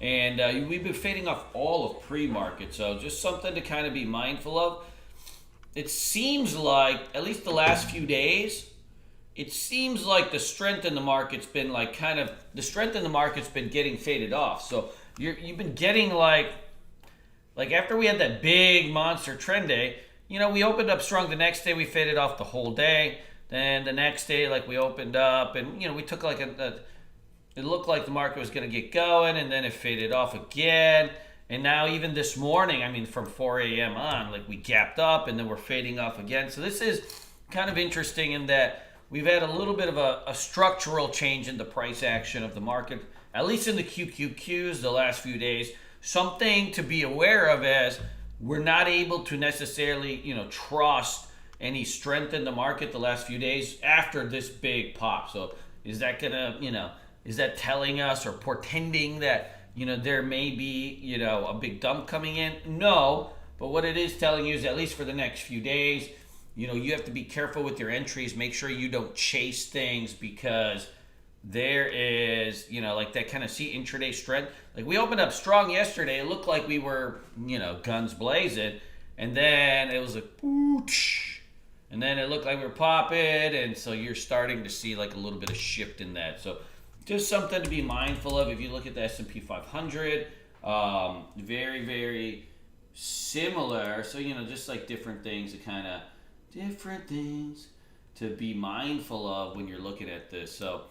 And we've been fading off all of pre-market, so just something to kind of be mindful of. It seems like, at least the last few days, it seems like the strength in the market's been like kind of the strength in the market's been getting faded off. So you've been getting like after we had that big monster trend day, we opened up strong. The next day we faded off the whole day. Then the next day, like we opened up and we took like it looked like the market was going to get going, and then it faded off again. And now even this morning, I mean, from 4 a.m. on, like we gapped up and then we're fading off again. So this is kind of interesting in that we've had a little bit of a structural change in the price action of the market, at least in the QQQs the last few days. Something to be aware of as we're not able to necessarily, trust any strength in the market the last few days after this big pop. So is that gonna, is that telling us or portending that there may be a big dump coming in? No, but what it is telling you is at least for the next few days, you have to be careful with your entries. Make sure you don't chase things because there is like that kind of intraday strength. Like we opened up strong yesterday. It looked like we were guns blazing, and then it was like whoosh, and then it looked like we were popping, and so you're starting to see like a little bit of shift in that. So just something to be mindful of. If you look at the S&P 500, very, very similar. So, just like different things to be mindful of when you're looking at this. So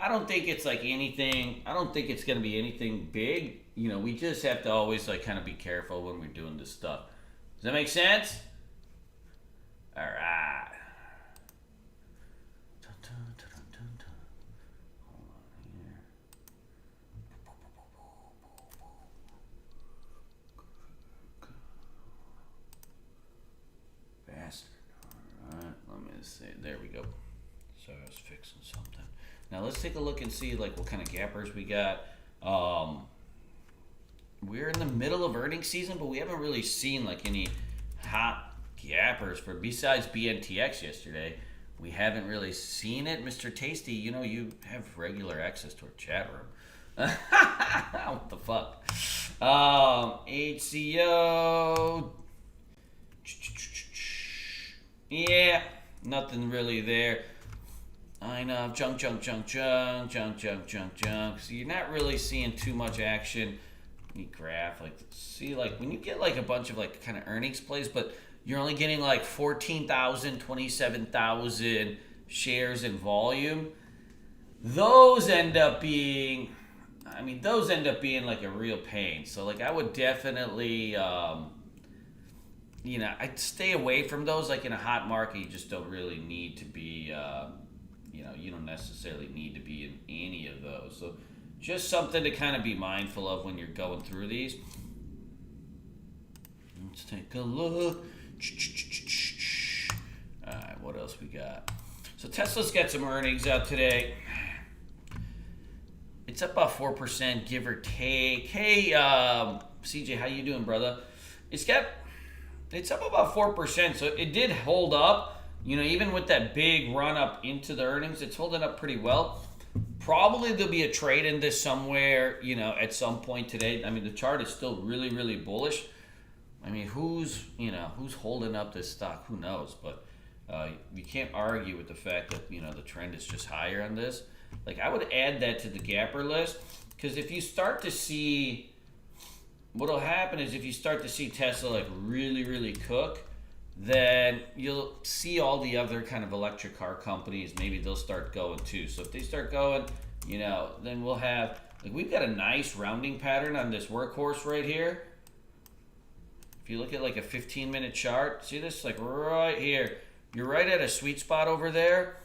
I don't think it's like anything, I don't think it's going to be anything big. We just have to always like kind of be careful when we're doing this stuff. Does that make sense? All right. There we go. So I was fixing something. Now let's take a look and see like what kind of gappers we got. We're in the middle of earnings season, but we haven't really seen like any hot gappers for besides BNTX yesterday. We haven't really seen it. Mr. Tasty, you have regular access to our chat room. What the fuck? HCO. Yeah, nothing really there. I know, junk. So you're not really seeing too much action. You graph, see, when you get like a bunch of like kind of earnings plays, but you're only getting like 14,000, 27,000 shares in volume. Those end up being like a real pain. So like I would definitely, I'd stay away from those. Like in a hot market, you just don't really need to be, you don't necessarily need to be in any of those. So just something to kind of be mindful of when you're going through these. Let's take a look. All right, what else we got? So Tesla's got some earnings out today. It's up about 4%, give or take. Hey, CJ, how you doing, brother? It's up about 4%, so it did hold up. Even with that big run up into the earnings, it's holding up pretty well. Probably there'll be a trade in this somewhere, at some point today. I mean, the chart is still really, really bullish. I mean, who's holding up this stock? Who knows? But you can't argue with the fact that, the trend is just higher on this. Like, I would add that to the gapper list, because if you start to see, what'll happen is if you start to see Tesla like really, really cook, then you'll see all the other kind of electric car companies, maybe they'll start going too. So if they start going, then we'll have, like, we've got a nice rounding pattern on this workhorse right here. If you look at like a 15-minute chart, see this, like right here, you're right at a sweet spot over there.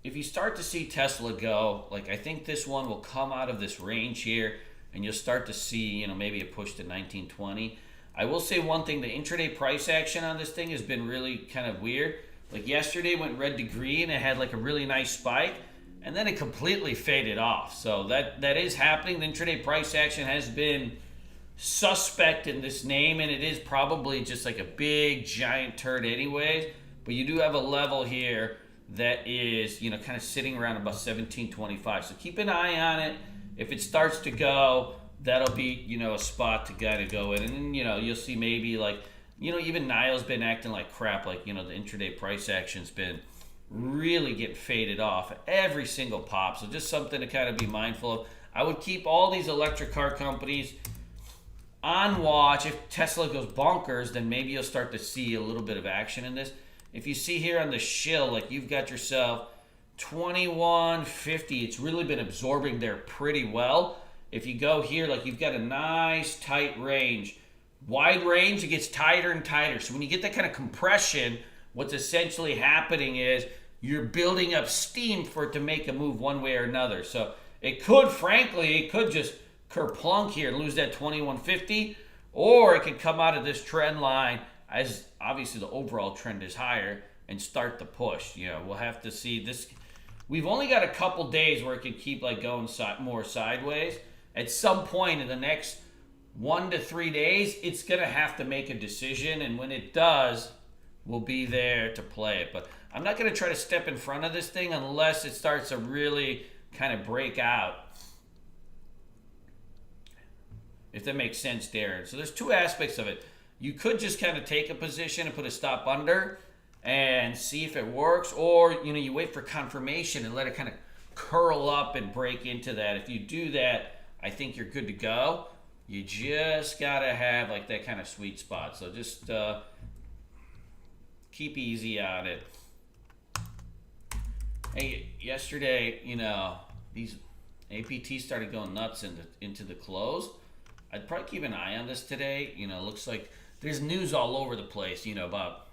If you start to see Tesla go, like I think this one will come out of this range here, and you'll start to see, maybe a push to 1920. I will say one thing, the intraday price action on this thing has been really kind of weird. Like yesterday went red to green, it had like a really nice spike, and then it completely faded off. So that is happening. The intraday price action has been suspect in this name, and it is probably just like a big giant turd anyways. But you do have a level here that is, kind of sitting around about 1725. So keep an eye on it. If it starts to go, that'll be, a spot to kind of go in. And then, you'll see maybe like, even Nile's been acting like crap. Like, the intraday price action's been really getting faded off every single pop. So just something to kind of be mindful of. I would keep all these electric car companies on watch. If Tesla goes bonkers, then maybe you'll start to see a little bit of action in this. If you see here on the shill, like you've got yourself 2150, it's really been absorbing there pretty well. If you go here, like you've got a nice tight range. Wide range, it gets tighter and tighter. So when you get that kind of compression, what's essentially happening is you're building up steam for it to make a move one way or another. So it could just kerplunk here and lose that 2150, or it could come out of this trend line as obviously the overall trend is higher and start the push. We'll have to see this. We've only got a couple days where it can keep like going more sideways. At some point in the next 1 to 3 days, it's going to have to make a decision, and when it does, we'll be there to play it. But I'm not going to try to step in front of this thing unless it starts to really kind of break out. If that makes sense, Darren. So there's two aspects of it. You could just kind of take a position and put a stop under and see if it works, or you wait for confirmation and let it kind of curl up and break into that. If you do that, I think you're good to go. You just gotta have like that kind of sweet spot. So just keep easy on it. Hey, yesterday, these APTs started going nuts into the close. I'd probably keep an eye on this today. Looks like there's news all over the place, about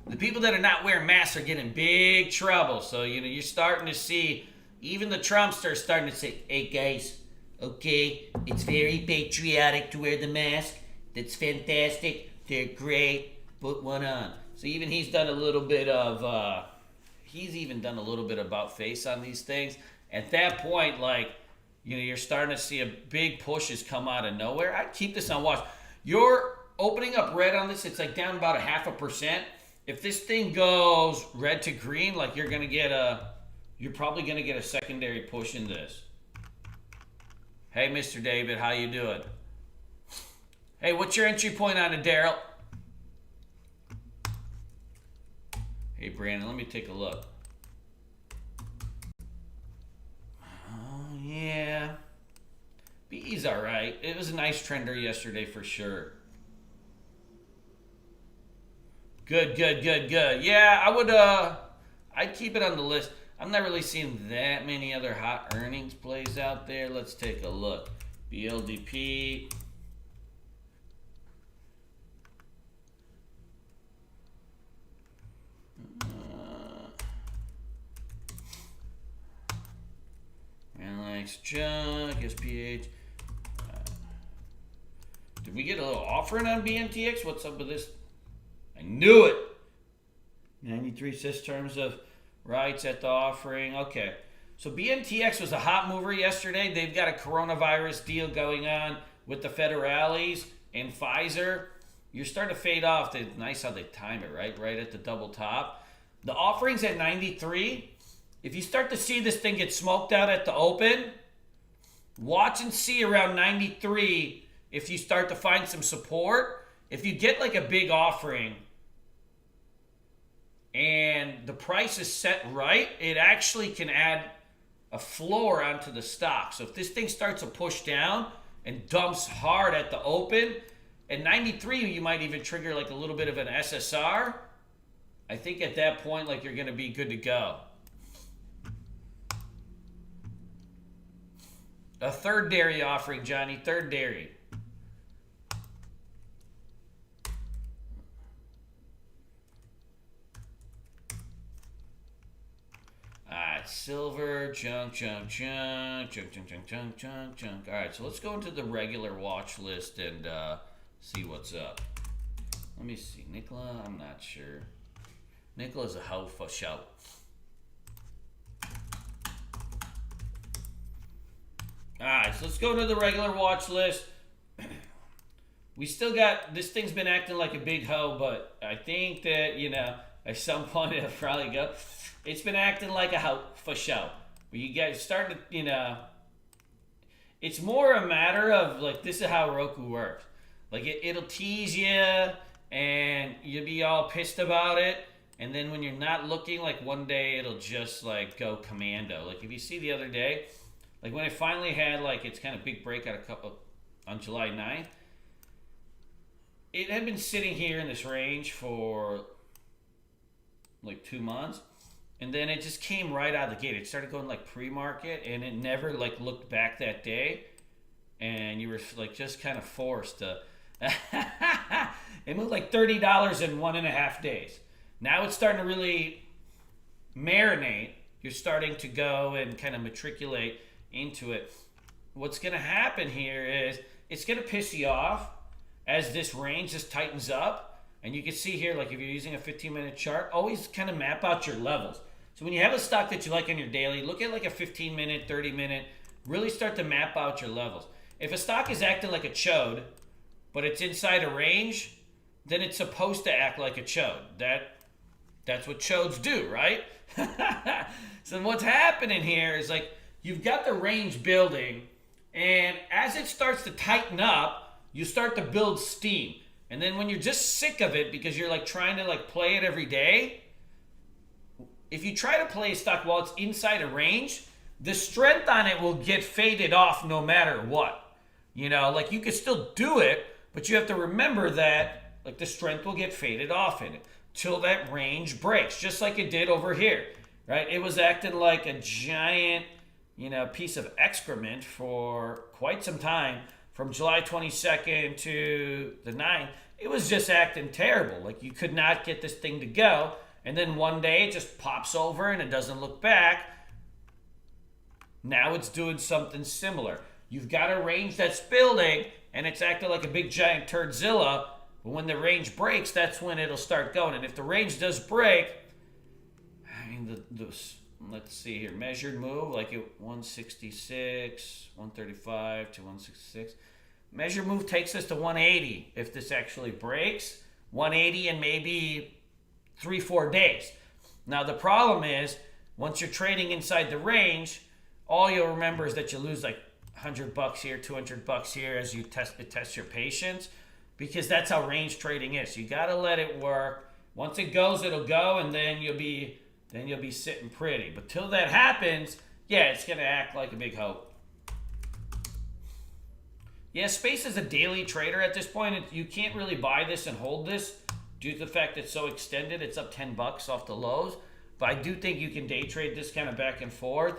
the people that are not wearing masks are getting in big trouble. So, you're starting to see even the Trumpsters starting to say, hey guys, okay, it's very patriotic to wear the mask. That's fantastic. They're great. Put one on. So even he's done a little bit of, about face on these things. At that point, like, you're starting to see a big pushes come out of nowhere. I'd keep this on watch. You're opening up red on this. It's like down about 0.5%. If this thing goes red to green, like you're probably going to get a secondary push in this. Hey, Mr. David, how you doing? Hey, what's your entry point on it, Daryl? Hey, Brandon, let me take a look. Oh, yeah. BE's all right. It was a nice trender yesterday for sure. Good. Yeah, I'd keep it on the list. I'm not really seeing that many other hot earnings plays out there. Let's take a look. BLDP. Alex Junk, SPH. Did we get a little offering on BNTX? What's up with this? I knew it. 93 sys terms of rights at the offering. Okay. So BNTX was a hot mover yesterday. They've got a coronavirus deal going on with the federales and Pfizer. You're starting to fade off. It's nice how they time it, right? Right at the double top. The offering's at 93. If you start to see this thing get smoked out at the open, watch and see around 93 if you start to find some support. If you get like a big offering and the price is set right, it actually can add a floor onto the stock. So if this thing starts to push down and dumps hard at the open, at 93 you might even trigger like a little bit of an SSR. I think at that point, like, you're going to be good to go. A third dairy offering, Johnny. Third dairy. Alright, silver, junk. Alright, so let's go into the regular watch list and see what's up. Let me see. Nikola, I'm not sure. Nikola's a hoe for show. Alright, so let's go to the regular watch list. We still got, this thing's been acting like a big hoe, but I think that, at some point it'll probably go. It's been acting like a hoe for show. But you guys start to, It's more a matter of like this is how Roku works. Like it'll tease you, and you'll be all pissed about it. And then when you're not looking, like one day it'll just like go commando. Like if you see the other day, like when it finally had like its kind of big breakout on July 9th, it had been sitting here in this range for like 2 months, and then it just came right out of the gate. It started going like pre-market, and it never like looked back that day, and you were like just kind of forced to. It moved like $30 in 1.5 days. Now it's starting to really marinate. You're starting to go and kind of matriculate into it. What's going to happen here is it's going to piss you off as this range just tightens up. And you can see here, like if you're using a 15-minute chart, always kind of map out your levels. So when you have a stock that you like on your daily, look at like a 15-minute, 30-minute, really start to map out your levels. If a stock is acting like a chode, but it's inside a range, then it's supposed to act like a chode. That's what chodes do, right? So what's happening here is like you've got the range building, and as it starts to tighten up, you start to build steam. And then when you're just sick of it because you're like trying to like play it every day, if you try to play a stock while it's inside a range, the strength on it will get faded off no matter what. You know, like you can still do it, but you have to remember that like the strength will get faded off in it till that range breaks, just like it did over here, right? It was acting like a giant, piece of excrement for quite some time. From July 22nd to the 9th, it was just acting terrible. Like you could not get this thing to go. And then one day it just pops over and it doesn't look back. Now it's doing something similar. You've got a range that's building and it's acting like a big giant turdzilla. But when the range breaks, that's when it'll start going. And if the range does break, I mean, let's see here, measured move, like at 166, 135 to 166. Measured move takes us to 180 if this actually breaks. 180 in maybe 3-4 days. Now the problem is, once you're trading inside the range, all you'll remember is that you lose like $100 here, $200 here as you test your patience, because that's how range trading is. You got to let it work. Once it goes, it'll go, and then you'll be sitting pretty. But till that happens, yeah, it's gonna act like a big hope. Yeah, Space is a daily trader at this point. You can't really buy this and hold this due to the fact that it's so extended. It's up $10 off the lows. But I do think you can day trade this kind of back and forth.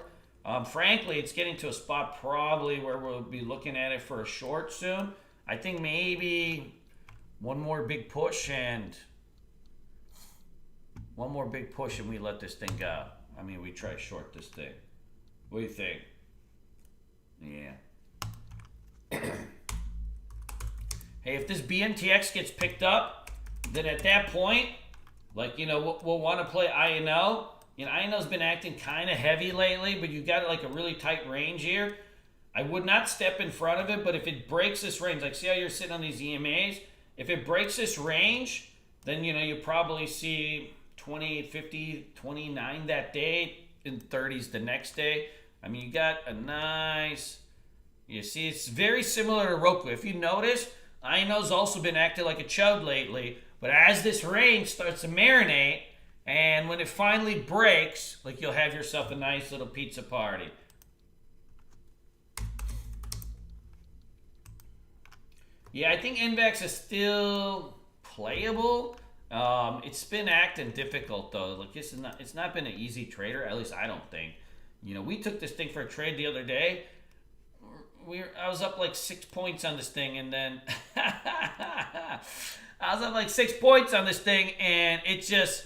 Frankly, it's getting to a spot probably where we'll be looking at it for a short soon. I think maybe one more big push and we let this thing go. I mean, we try to short this thing. What do you think? Yeah. Hey, if this BMTX gets picked up, then at that point, like, we'll want to play INO. INO's been acting kind of heavy lately, but you got like a really tight range here. I would not step in front of it, but if it breaks this range, like see how you're sitting on these EMAs? If it breaks this range, then, you probably see 28, 50, 29 that day, in 30s the next day. I mean, you got a nice, you see, it's very similar to Roku. If you notice, INO's also been acting like a chode lately, but as this range starts to marinate, and when it finally breaks, like you'll have yourself a nice little pizza party. Yeah, I think NVAX is still playable. It's been acting difficult though. Like it's not been an easy trader. At least I don't think. We took this thing for a trade the other day. I was up like 6 points on this thing, and then I was up like 6 points on this thing, and it just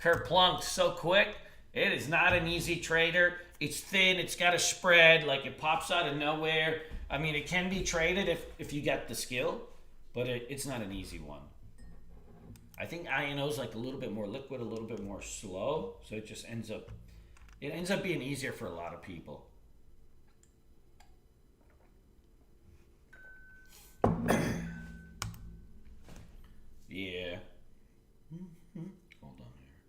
kerplunked so quick. It is not an easy trader. It's thin. It's got a spread. Like it pops out of nowhere. I mean, it can be traded if you got the skill, but it's not an easy one. I think INO is like a little bit more liquid, a little bit more slow, so it just ends up being easier for a lot of people. Yeah. Hold on here.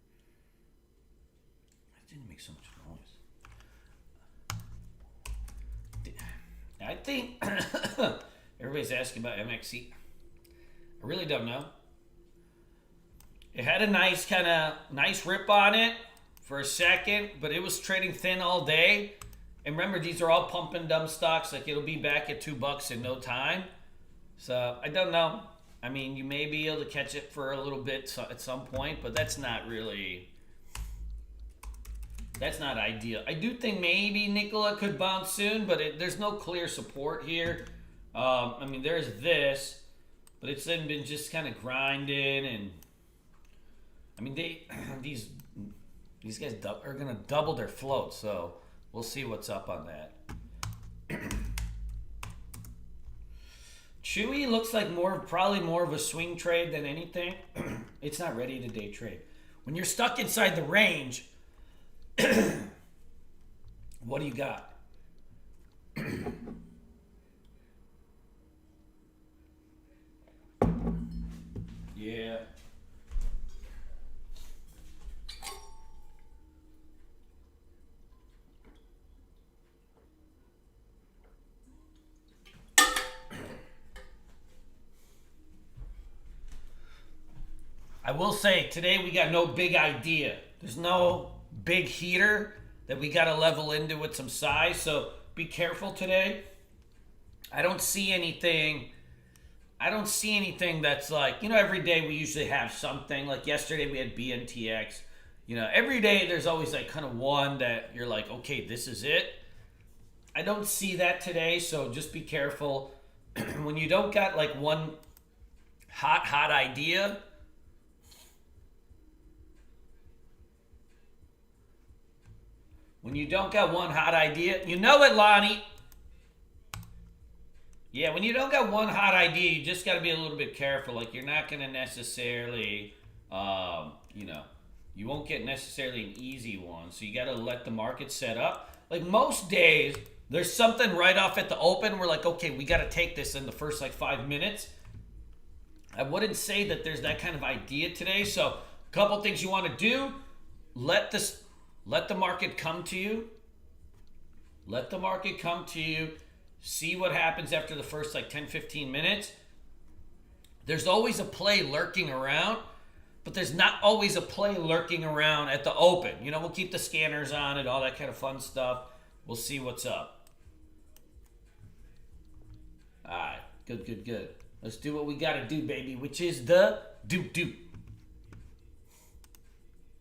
I didn't make so much noise. think everybody's asking about MXC. I really don't know. It had a nice rip on it for a second, but it was trading thin all day. And remember, these are all pump and dump stocks. Like, it'll be back at $2 in no time. So I don't know. I mean, you may be able to catch it for a little bit at some point, but that's not ideal. I do think maybe Nikola could bounce soon, but there's no clear support here. I mean, there's this, but it's then been just kind of grinding, and I mean, these guys are gonna double their float, so we'll see what's up on that. Chewy looks like probably more of a swing trade than anything. It's not ready to day trade. When you're stuck inside the range, what do you got? Yeah. I will say, today we got no big idea. There's no big heater that we got to level into with some size, so be careful today. I don't see anything that's like, every day we usually have something. Like yesterday we had BNTX. Every day there's always like kind of one that you're like, okay, this is it. I don't see that today, so just be careful. When you don't got like one hot idea, you know it, Lonnie. Yeah, when you don't got one hot idea, you just got to be a little bit careful. Like, you're not going to necessarily, you won't get necessarily an easy one. So you got to let the market set up. Like, most days, there's something right off at the open. We're like, okay, we got to take this in the first, 5 minutes. I wouldn't say that there's that kind of idea today. So a couple things you want to do. Let the market come to you. Let the market come to you. See what happens after the first 10, 15 minutes. There's always a play lurking around, but there's not always a play lurking around at the open. We'll keep the scanners on and all that kind of fun stuff. We'll see what's up. All right. Good. Let's do what we got to do, baby, which is the do.